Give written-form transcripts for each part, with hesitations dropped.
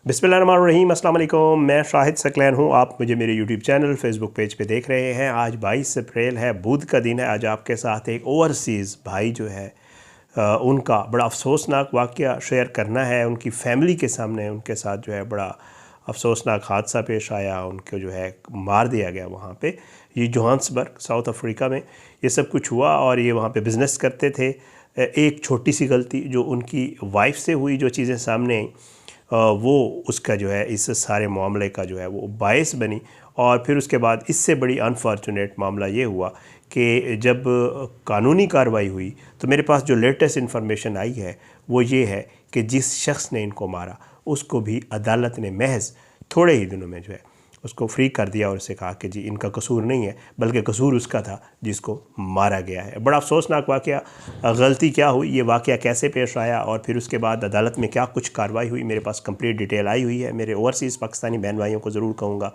बिस्मिल्लाहिर्रहमानिर्रहीम, अस्सलाम वालेकुम। मैं शाहिद सकलैन हूँ। आप मुझे मेरे यूट्यूब चैनल फेसबुक पेज पे देख रहे हैं। आज 22 अप्रैल है, बुध का दिन है। आज आपके साथ एक ओवरसीज़ भाई जो है उनका बड़ा अफसोसनाक वाक़या शेयर करना है। उनकी फ़ैमिली के सामने उनके साथ जो है बड़ा अफसोसनाक हादसा पेश आया। उनको जो है मार दिया गया वहाँ पे। ये जोहान्सबर्ग साउथ अफ्रीका में ये सब कुछ हुआ और ये वहाँ पे बिज़नेस करते थे। एक छोटी सी गलती जो उनकी वाइफ से हुई, जो चीज़ें सामने आई, वो उसका जो है इस सारे मामले का जो है वो बायस बनी। और फिर उसके बाद इससे बड़ी अनफॉर्चुनेट मामला ये हुआ कि जब कानूनी कार्रवाई हुई तो मेरे पास जो लेटेस्ट इन्फॉर्मेशन आई है वो ये है कि जिस शख्स ने इनको मारा उसको भी अदालत ने महज थोड़े ही दिनों में जो है उसको फ्री कर दिया और उससे कहा कि जी इनका कसूर नहीं है, बल्कि कसूर उसका था जिसको मारा गया है। बड़ा अफसोसनाक वाक़या। गलती क्या हुई, ये वाक़या कैसे पेश आया और फिर उसके बाद अदालत में क्या कुछ कार्रवाई हुई, मेरे पास कंप्लीट डिटेल आई हुई है। मेरे ओवरसीज़ पाकिस्तानी बहन भाइयों को ज़रूर कहूँगा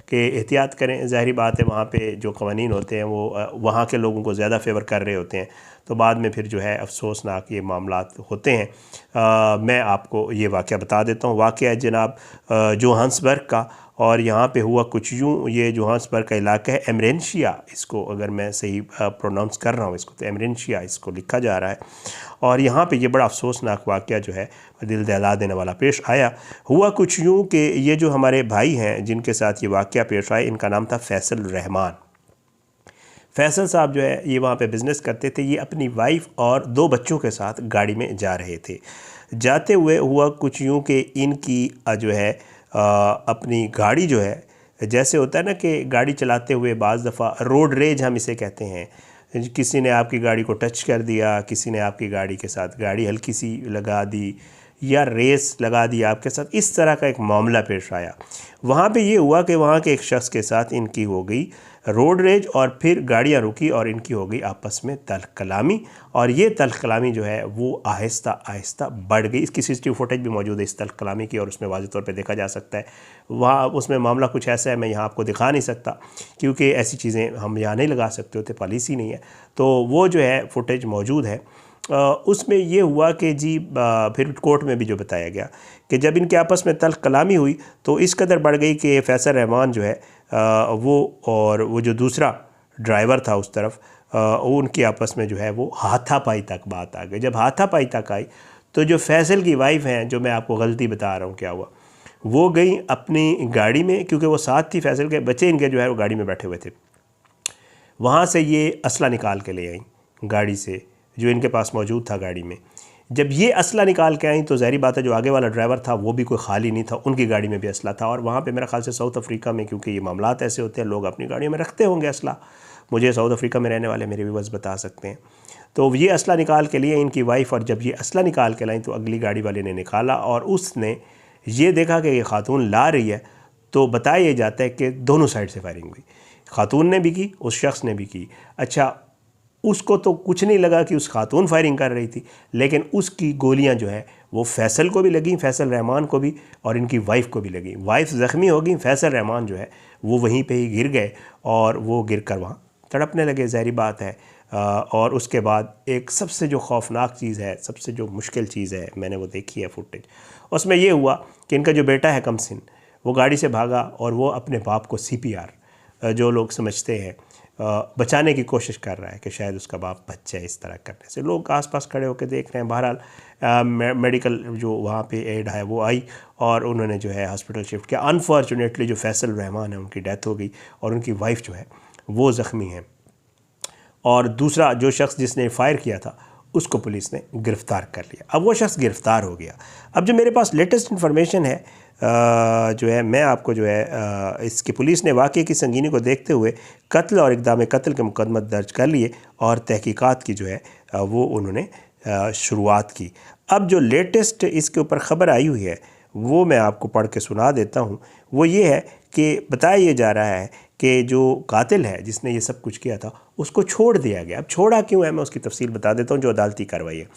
कि एहतियात करें। ज़ाहिर बात है वहाँ पे जो क़वानीन होते हैं वो वहाँ के लोगों को ज़्यादा फेवर कर रहे होते हैं, तो बाद में फिर जो है अफसोसनाक ये मामलात होते हैं। मैं आपको ये वाक़या बता देता हूँ। वाक़या जनाब जोहान्सबर्ग का, और यहाँ पे हुआ कुछ यूँ। ये जोहान्सबर्ग का इलाका है, एमरेंशिया, इसको अगर मैं सही प्रोनाउंस कर रहा हूँ इसको, तो एमरेंशिया इसको लिखा जा रहा है। और यहाँ पे ये बड़ा अफसोसनाक वाक़या जो है दिल दहला देने वाला पेश आया। हुआ कुछ यूँ कि ये जो हमारे भाई हैं जिनके साथ ये वाक़या पेश आया, इनका नाम था फैसल रहमान। फैसल साहब जो है ये वहाँ पे बिज़नेस करते थे। ये अपनी वाइफ और 2 बच्चों के साथ गाड़ी में जा रहे थे। जाते हुए हुआ कुछ यूँ कि इनकी जो है अपनी गाड़ी जो है, जैसे होता है ना कि गाड़ी चलाते हुए बाज़ दफ़ा रोड रेज हम इसे कहते हैं, किसी ने आपकी गाड़ी को टच कर दिया, किसी ने आपकी गाड़ी के साथ गाड़ी हल्की सी लगा दी या रेस लगा दी आपके साथ, इस तरह का एक मामला पेश आया। वहाँ पे ये हुआ कि वहाँ के एक शख्स के साथ इनकी हो गई रोड रेज और फिर गाड़ियाँ रुकी और इनकी हो गई आपस में तल्ख़ कलामी। और ये तल्ख़ कलामी जो है वो आहिस्ता आहिस्ता बढ़ गई। इसकी सीसीटीवी फुटेज भी मौजूद है इस तल्ख़ कलामी की, और उसमें वाज़ेह तौर पे देखा जा सकता है। वहाँ उसमें मामला कुछ ऐसा है, मैं यहाँ आपको दिखा नहीं सकता क्योंकि ऐसी चीज़ें हम यहाँ नहीं लगा सकते होते, पॉलिसी नहीं है। तो वो जो है फुटेज मौजूद है। उसमें ये हुआ कि जी फिर कोर्ट में भी जो बताया गया कि जब इनके आपस में तल्ख़ कलामी हुई तो इस कदर बढ़ गई कि फैसल रहमान जो है वो और वो जो दूसरा ड्राइवर था उस तरफ, उनकी आपस में जो है वो हाथापाई तक बात आ गई। जब हाथापाई तक आई तो जो फैसल की वाइफ हैं, जो मैं आपको गलती बता रहा हूँ क्या हुआ, वो गई अपनी गाड़ी में, क्योंकि वो साथ थी, फैसल के बच्चे इनके जो है वो गाड़ी में बैठे हुए थे। वहाँ से ये असला निकाल के ले आई गाड़ी से, जो इनके पास मौजूद था गाड़ी में। जब ये असला निकाल के आई तो ज़ाहिर बात है जो आगे वाला ड्राइवर था वो भी कोई खाली नहीं था, उनकी गाड़ी में भी असला था। और वहाँ पे मेरा ख्याल से साउथ अफ्रीका में, क्योंकि ये मामलात ऐसे होते हैं, लोग अपनी गाड़ियों में रखते होंगे असला, मुझे साउथ अफ्रीका में रहने वाले मेरे व्यूअर्स बता सकते हैं। तो ये असला निकाल के लिए इनकी वाइफ, और जब ये असला निकाल के लाई तो अगली गाड़ी वाले ने निकाला और उसने ये देखा कि ये खातून ला रही है, तो बताया ये जाता है कि दोनों साइड से फायरिंग हुई। खातून ने भी की, उस शख्स ने भी की। अच्छा, उसको तो कुछ नहीं लगा कि उस खातून फायरिंग कर रही थी, लेकिन उसकी गोलियां जो है वो फैसल को भी लगी, फैसल रहमान को भी, और इनकी वाइफ को भी लगी। वाइफ ज़ख्मी हो गई, फैसल रहमान जो है वो वहीं पे ही गिर गए और वो गिर कर वहाँ तड़पने लगे, ज़ाहिर बात है। और उसके बाद एक सबसे जो खौफनाक चीज़ है, सबसे जो मुश्किल चीज़ है, मैंने वो देखी है फुटेज, उसमें ये हुआ कि इनका जो बेटा है कमसिन, वो गाड़ी से भागा और वो अपने बाप को CPR, जो लोग समझते हैं, बचाने की कोशिश कर रहा है कि शायद उसका बाप बच जाए। इस तरह करने से लोग आसपास खड़े होकर देख रहे हैं। बहरहाल मेडिकल जो वहाँ पे एड है वो आई और उन्होंने जो है हॉस्पिटल शिफ्ट किया। अनफॉर्चुनेटली जो फैसल रहमान है उनकी डेथ हो गई और उनकी वाइफ जो है वो ज़ख्मी है। और दूसरा जो शख्स जिसने फायर किया था उसको पुलिस ने गिरफ़्तार कर लिया। अब वो शख्स गिरफ़्तार हो गया। अब जो मेरे पास लेटेस्ट इन्फॉर्मेशन है जो है, मैं आपको जो है इसकी पुलिस ने वाक़े की संगीनी को देखते हुए कत्ल और इक़दाम कत्ल के मुकदमा दर्ज कर लिए और तहकीकात की जो है वो उन्होंने शुरुआत की। अब जो लेटेस्ट इसके ऊपर ख़बर आई हुई है वो मैं आपको पढ़ के सुना देता हूँ। वो ये है कि बताया ये जा रहा है कि जो कातिल है जिसने ये सब कुछ किया था उसको छोड़ दिया गया। अब छोड़ा क्यों है मैं उसकी तफसील बता देता हूँ। जो अदालती कार्रवाई है,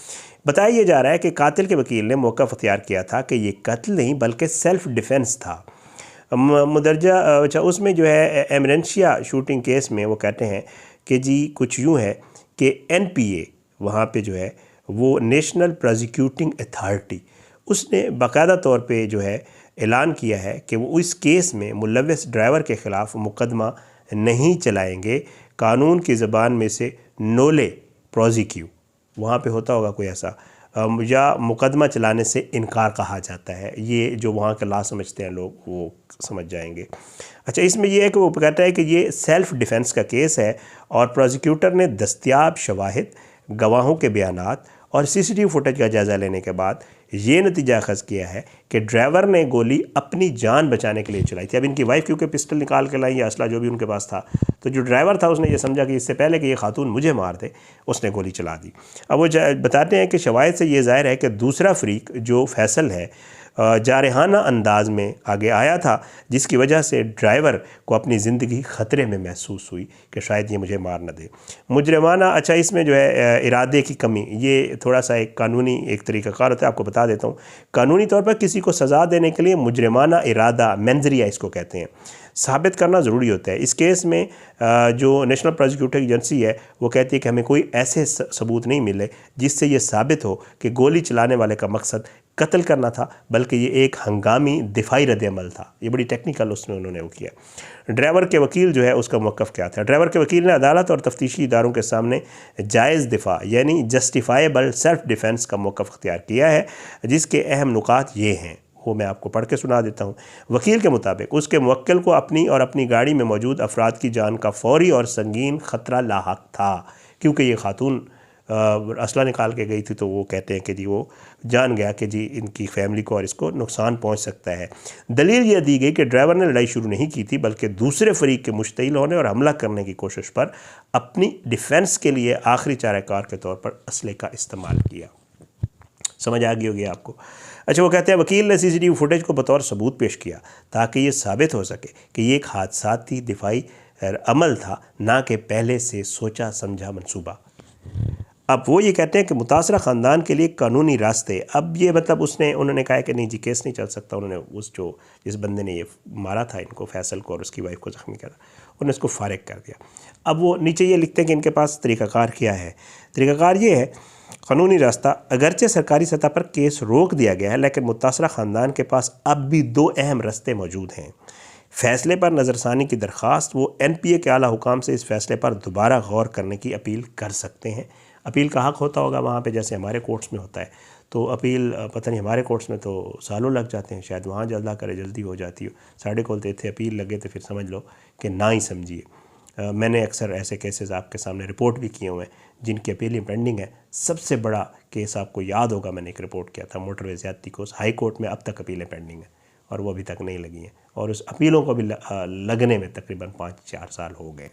बताया ये जा रहा है कि कातिल के वकील ने मौका अख्तियार किया था कि ये कत्ल नहीं बल्कि सेल्फ़ डिफेंस था। मुदरजा अच्छा उसमें जो है एमरेंशिया शूटिंग केस में वो कहते हैं कि जी कुछ यूँ है कि NPA वहाँ पे जो है वो नेशनल प्रोसिक्यूटिंग अथॉरिटी, उसने बाकायदा तौर पे जो है ऐलान किया है कि वो इस केस में मुलव्वस ड्राइवर के ख़िलाफ़ मुकदमा नहीं चलाएंगे। कानून की ज़बान में से नोले प्रोजिक्यू, वहाँ पे होता होगा कोई ऐसा, या मुकदमा चलाने से इनकार कहा जाता है। ये जो वहाँ का ला समझते हैं लोग वो समझ जाएंगे। अच्छा, इसमें यह है कि वो कहता है कि ये सेल्फ़ डिफेंस का केस है और प्रोसिक्यूटर ने दस्तयाब शवाहिद, गवाहों के बयानात और सीसीटीवी फुटेज का जायज़ा लेने के बाद ये नतीजा अखज़ किया है कि ड्राइवर ने गोली अपनी जान बचाने के लिए चलाई थी। अब इनकी वाइफ क्योंकि पिस्टल निकाल के लाई या असला जो भी उनके पास था, तो जो ड्राइवर था उसने ये समझा कि इससे पहले कि ये खातून मुझे मार दे, उसने गोली चला दी। अब वो बताते हैं कि शवाहिद से ये ज़ाहिर है कि दूसरा फरीक जो फैसल है जारहाना अंदाज में आगे आया था, जिसकी वजह से ड्राइवर को अपनी ज़िंदगी ख़तरे में महसूस हुई कि शायद ये मुझे मार न दे। मुजरिमाना, अच्छा इसमें जो है इरादे की कमी, ये थोड़ा सा एक कानूनी एक तरीक़ाकार होता है, आपको बता देता हूँ। कानूनी तौर पर किसी को सज़ा देने के लिए मुजरिमाना इरादा, मेंजरिया इसको कहते हैं, साबित करना ज़रूरी होता है। इस केस में जो नेशनल प्रोसिक्यूटिंग एजेंसी है वो कहती है कि हमें कोई ऐसे सबूत नहीं मिले जिससे ये साबित हो कि गोली चलाने वाले का मकसद कत्ल करना था, बल्कि ये एक हंगामी दिफाई रद्द-ए-अमल था। ये बड़ी टेक्निकल उसमें उन्होंने वो किया। ड्राइवर के वकील जो है उसका मौक़िफ़ क्या था? ड्राइवर के वकील ने अदालत और तफ्तीशी इदारों के सामने जायज़ दिफा यानी जस्टिफाइबल सेल्फ़ डिफेंस का मौक़िफ़ अख्तियार किया है, जिसके अहम नुकात ये हैं, वो मैं आपको पढ़ के सुना देता हूँ। वकील के मुताबिक उसके मुवक्किल को अपनी और अपनी गाड़ी में मौजूद अफराद की जान का फ़ौरी और संगीन ख़तरा लाहक था, क्योंकि ये खातून असला निकाल के गई थी, तो वो कहते हैं कि जी वो जान गया कि जी इनकी फैमिली को और इसको नुकसान पहुंच सकता है। दलील यह दी गई कि ड्राइवर ने लड़ाई शुरू नहीं की थी, बल्कि दूसरे फरीक के मुश्तइल होने और हमला करने की कोशिश पर अपनी डिफेंस के लिए आखिरी चाराकार के तौर पर असले का इस्तेमाल किया। समझ आ गई होगी आपको। अच्छा, वो कहते हैं वकील ने सीसीटीवी फुटेज को बतौर सबूत पेश किया ताकि ये साबित हो सके कि ये एक हादसाती दिफाई अमल था, ना कि पहले से सोचा समझा मंसूबा। अब वो ये कहते हैं कि मुतासरा ख़ानदान के लिए कानूनी रास्ते, अब ये मतलब उन्होंने कहा है कि नहीं जी केस नहीं चल सकता। उन्होंने जिस बंदे ने ये मारा था इनको, फैसल को और उसकी वाइफ को ज़ख्मी करा, उन्होंने इसको फारिग कर दिया। अब वो नीचे ये लिखते हैं कि इनके पास तरीक़ाकार क्या है। तरीक़ाकार ये है, कानूनी रास्ता, अगरचे सरकारी सतह पर केस रोक दिया गया है, लेकिन मुतासरा ख़ानदान के पास अब भी दो अहम रास्ते मौजूद हैं। फ़ैसले पर नज़रसानी की दरख्वास्त, वो NPA के आला हुकाम से इस फ़ैसले पर दोबारा गौर करने की अपील कर सकते हैं। अपील का हक़ होता होगा वहाँ पे, जैसे हमारे कोर्ट्स में होता है, तो अपील पता नहीं हमारे कोर्ट्स में तो सालों लग जाते हैं, शायद वहाँ जल्दी हो जाती हो। साढ़े कोलते थे अपील लगे तो फिर समझ लो कि ना ही समझिए। मैंने अक्सर ऐसे केसेस आपके सामने रिपोर्ट भी किए हुए हैं जिनकी अपील पेंडिंग है। सबसे बड़ा केस आपको याद होगा, मैंने एक रिपोर्ट किया था मोटरवे ज़्यादती को, हाई कोर्ट में अब तक अपीलें पेंडिंग हैं और वो अभी तक नहीं लगी हैं, और उस अपीलों को भी लगने में तकरीबन 5-4 साल हो गए।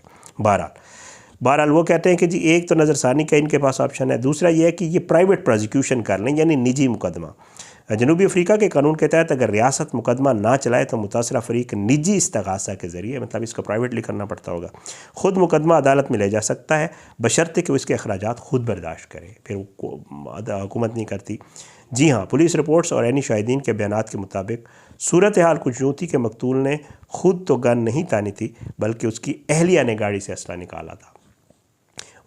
बहरहाल वो कहते हैं कि जी एक तो नज़रसानी का इनके पास ऑप्शन है, दूसरा ये है कि ये प्राइवेट प्रोसिक्यूशन कर लें, यानी निजी मुकदमा। जनूबी अफ्रीका के कानून के तहत अगर रियासत मुकदमा ना चलाए तो मुतासरा फरीक निजी इस्तगासा के ज़रिए, मतलब इसको प्राइवेटली करना पड़ता होगा, ख़ुद मुकदमा अदालत में ले जा सकता है, बशर्ते कि उसके अखराजात ख़ुद बर्दाश्त करे। फिर हुकूमत नहीं करती। जी हाँ, पुलिस रिपोर्ट्स और ऐनी शाहिदीन के बयानात के मुताबिक सूरत हाल कुछ यूँ थी कि मकतूल ने ख़ुद तो गन नहीं तानी थी, बल्कि उसकी अहलिया ने गाड़ी से असला निकाला था।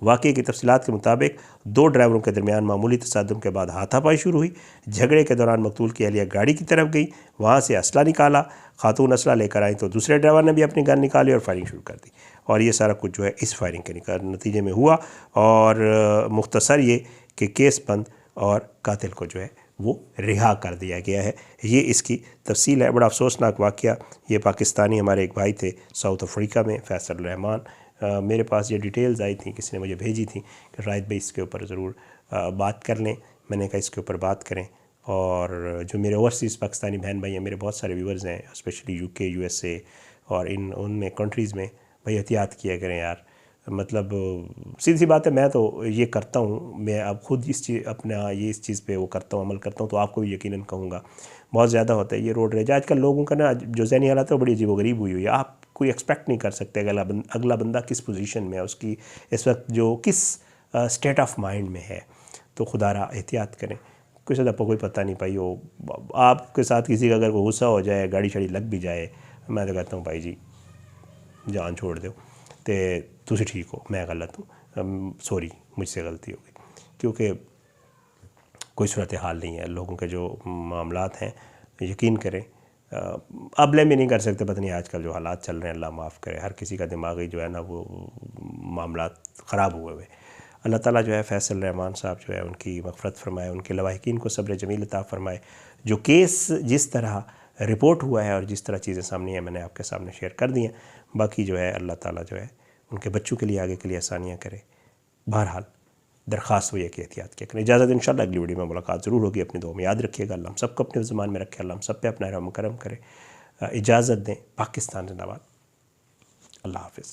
वाक़े की तफसीलात के मुताबिक दो ड्राइवरों के दरमियान मामूली तसादुम के बाद हाथापाई शुरू हुई। झगड़े के दौरान मकतूल की अहलिया गाड़ी की तरफ गई, वहाँ से असला निकाला। खातून असला लेकर आई तो दूसरे ड्राइवर ने भी अपनी गन निकाली और फायरिंग शुरू कर दी, और ये सारा कुछ जो है इस फायरिंग के नतीजे में हुआ। और मुख्तसर ये कि केस बंद और कातिल को जो है वो रिहा कर दिया गया है। ये इसकी तफसील है। बड़ा अफसोसनाक वाक़या। ये पाकिस्तानी हमारे एक भाई थे साउथ अफ्रीका में, फैसल रहमान। मेरे पास ये डिटेल्स आई थी, किसी ने मुझे भेजी थी कि शायद भाई इसके ऊपर ज़रूर बात कर लें। मैंने कहा इसके ऊपर बात करें। और जो मेरे ओवरसीज़ पाकिस्तानी बहन भाई हैं, मेरे बहुत सारे व्यूवर्स हैं, स्पेशली UK, USA और उनमें कंट्रीज़ में, भाई एहतियात किया करें यार। मतलब सीधी सी बात है, मैं तो ये करता हूँ, मैं अब खुद इस चीज़ पे वो करता हूँ, अमल करता हूँ, तो आपको भी यकीनन कहूँगा बहुत ज़्यादा होता है ये रोड रेज। आजकल लोगों का ना जो ज़हनी हालत है वो बड़ी अजीबोगरीब हुई है। आप कोई एक्सपेक्ट नहीं कर सकते अगला बंदा किस पोजीशन में है, उसकी इस वक्त जो किस स्टेट ऑफ माइंड में है। तो खुदारा एहतियात करें, किसी आपको कोई पता नहीं पाई हो, आपके साथ किसी का अगर कोई गुस्सा हो जाए, गाड़ी शाड़ी लग भी जाए, मैं तो कहता हूँ भाई जी जान छोड़ दो, तो तुझे ठीक हो, मैं गलत हूँ, सॉरी मुझसे गलती हो गई। क्योंकि कोई सूरत हाल नहीं है, लोगों के जो मामलात हैं, यकीन करें अब ब्लेम भी नहीं कर सकते, पता नहीं आजकल जो हालात चल रहे हैं, अल्लाह माफ़ करे, हर किसी का दिमागी जो है ना वो मामला ख़राब हुए हुए। अल्लाह ताला जो है फैसल रहमान साहब जो है उनकी मग़फ़रत फ़रमाए, उनके लवाहिकीन को सब्र जमील अता फ़रमाए। जो केस जिस तरह रिपोर्ट हुआ है और जिस तरह चीज़ें सामने हैं मैंने आपके सामने शेयर कर दी हैं। बाकी जो है अल्लाह ताला जो है उनके बच्चों के लिए आगे के लिए आसानियाँ करे। बहरहाल दरख्वास्त हुई है कि एहतियात किया करें। इजाज़त, इंशाअल्लाह अगली वीडियो में मुलाकात ज़रूर होगी। अपनी दुआ में याद रखिएगा। अल्लाह हम सबको अपने ज़मान में रखे, अल्लाह हम सब पे अपना रहम करम करे। इजाज़त दें। पाकिस्तान जिंदाबाद। अल्लाह हाफ़िज़।